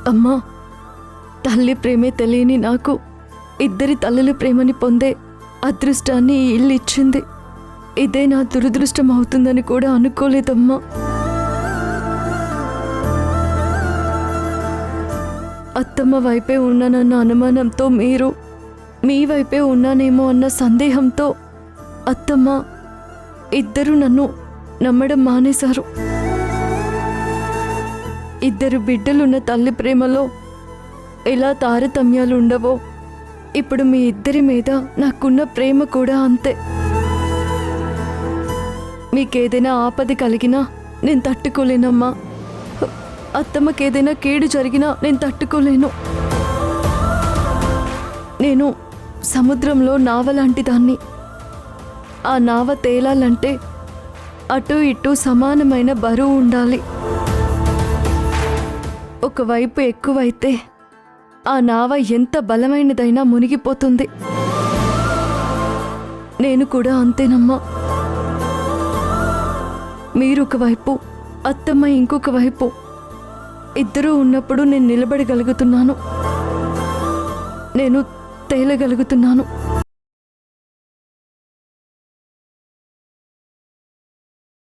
అమ్మా, తల్లి ప్రేమే తెలియని నాకు ఇద్దరి తల్లుల ప్రేమని పొందే అదృష్టాన్ని ఈ ఇల్లు ఇచ్చింది. ఇదే నా దురదృష్టం అవుతుందని కూడా అనుకోలేదమ్మా. అత్తమ్మ వైపే ఉన్నానన్న అనుమానంతో మీరు, మీ వైపే ఉన్నానేమో అన్న సందేహంతో అత్తమ్మ ఇద్దరూ నన్ను నమ్మడం మానేశారు. ఇద్దరు బిడ్డలున్న తల్లి ప్రేమలో ఎలా తారతమ్యాలు ఉండవో ఇప్పుడు మీ ఇద్దరి మీద నాకున్న ప్రేమ కూడా అంతే. మీకేదైనా ఆపద కలిగినా నేను తట్టుకోలేనమ్మా. అత్తమ్మకేదైనా కీడు జరిగినా నేను తట్టుకోలేను. నేను సముద్రంలో నావ లాంటి దాన్ని. ఆ నావ తేలాలంటే అటు ఇటు సమానమైన బరువు ఉండాలి. ఒకవైపు ఎక్కువైతే ఆ నావ ఎంత బలమైనదైనా మునిగిపోతుంది. నేను కూడా అంతేనమ్మా. మీరు ఒకవైపు, అత్తమ్మ ఇంకొక వైపు, ఇద్దరూ ఉన్నప్పుడు నేను నిలబడగలుగుతున్నాను, నేను తేలగలుగుతున్నాను.